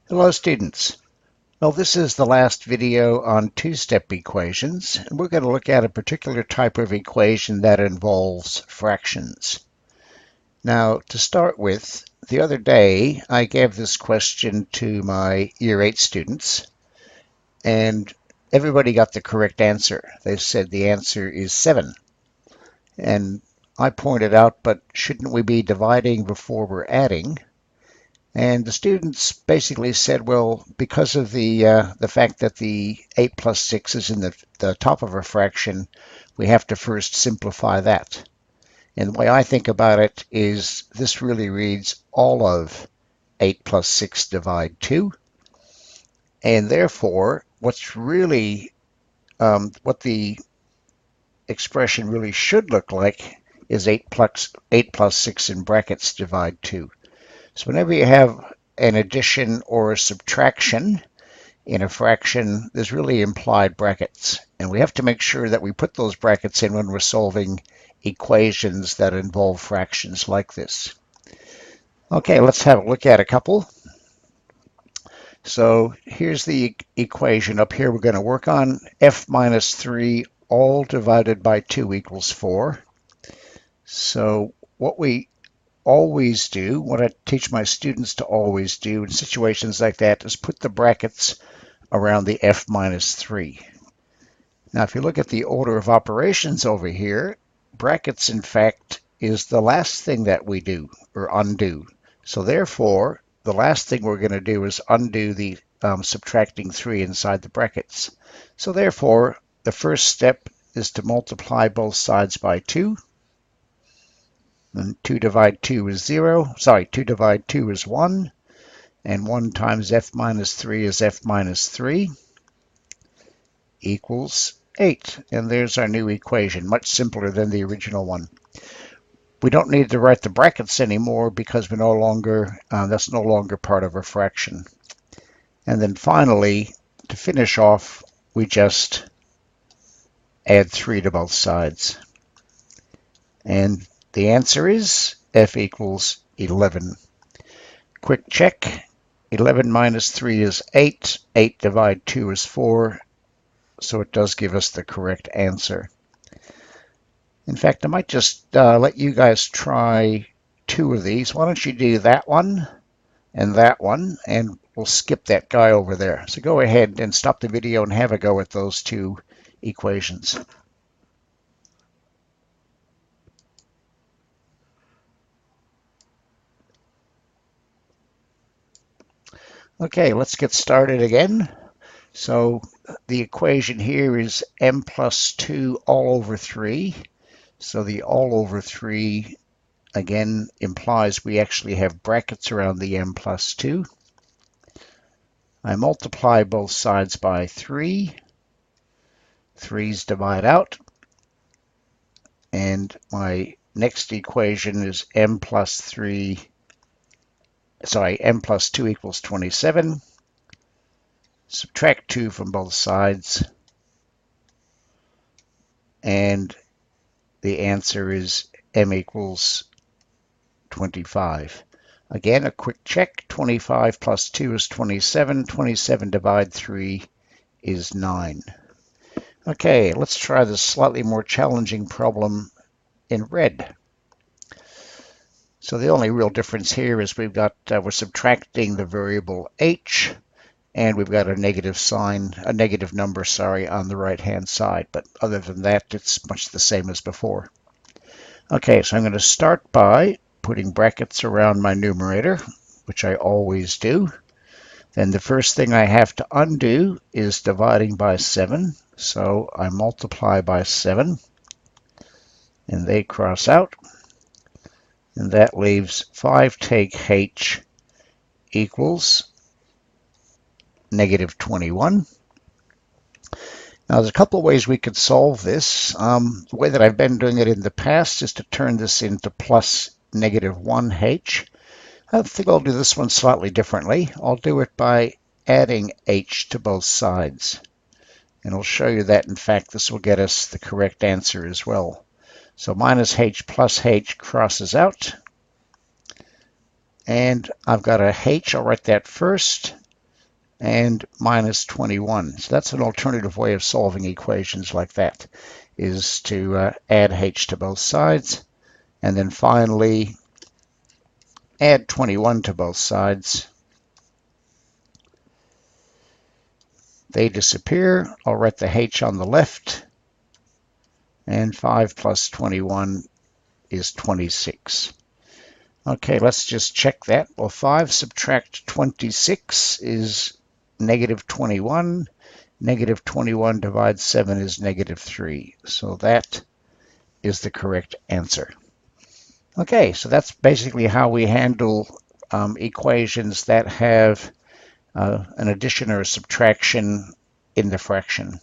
Hello students. Well, this is the last video on two-step equations, and we're going to look at a particular type of equation that involves fractions. Now, to start with, the other day I gave this question to my Year 8 students, and everybody got the correct answer. They said the answer is 7. And I pointed out, but shouldn't we be dividing before we're adding? And the students basically said, well, because of the fact that the 8 plus 6 is in the top of a fraction, we have to first simplify that. And the way I think about it is this really reads all of 8 plus 6 divide 2. And therefore, what's really, what the expression really should look like is 8 plus 6 in brackets divide 2. So whenever you have an addition or a subtraction in a fraction, there's really implied brackets. And we have to make sure that we put those brackets in when we're solving equations that involve fractions like this. Okay, let's have a look at a couple. So here's the equation. Up here we're going to work on f minus 3 all divided by 2 equals 4. So what we always do, what I teach my students to always do in situations like that, is put the brackets around the f minus 3. Now, if you look at the order of operations over here, brackets, in fact, is the last thing that we do, or undo. So therefore, the last thing we're going to do is undo the subtracting 3 inside the brackets. So therefore, the first step is to multiply both sides by 2. And 2 divide 2 is 0. Sorry, 2 divide 2 is 1. And 1 times f minus 3 is f minus 3 equals 8. And there's our new equation, much simpler than the original one. We don't need to write the brackets anymore because we're no longer, that's no longer part of a fraction. And then finally, to finish off, we just add 3 to both sides. And the answer is f equals 11. Quick check. 11 minus 3 is 8. 8 divide 2 is 4. So it does give us the correct answer. In fact, I might just let you guys try 2 of these. Why don't you do that one, and we'll skip that guy over there. So go ahead and stop the video and have a go at those 2 equations. Okay, let's get started again. So the equation here is m plus 2 all over 3. So the all over 3, again, implies we actually have brackets around the m plus 2. I multiply both sides by 3. 3's divide out. And my next equation is m plus 2 equals 27. Subtract 2 from both sides. And the answer is m equals 25. Again, a quick check. 25 plus 2 is 27. 27 divided 3 is 9. Okay, let's try this slightly more challenging problem in red. So the only real difference here is we're subtracting the variable h, and we've got a negative number, on the right-hand side. But other than that, it's much the same as before. Okay, so I'm going to start by putting brackets around my numerator, which I always do. Then the first thing I have to undo is dividing by 7. So I multiply by 7, and they cross out. And that leaves 5 take h equals negative 21. Now, there's a couple of ways we could solve this. The way that I've been doing it in the past is to turn this into plus negative 1h. I think I'll do this one slightly differently. I'll do it by adding h to both sides. And I'll show you that, in fact, this will get us the correct answer as well. So minus h plus h crosses out. And I've got a h. I'll write that first. and minus 21. So that's an alternative way of solving equations like that, is to add h to both sides, and then finally add 21 to both sides. They disappear. I'll write the h on the left, and 5 plus 21 is 26. Okay, let's just check that. Well, 5 subtract 26 is negative 21. Negative 21 divides 7 is negative 3. So that is the correct answer. Okay, so that's basically how we handle equations that have an addition or a subtraction in the fraction.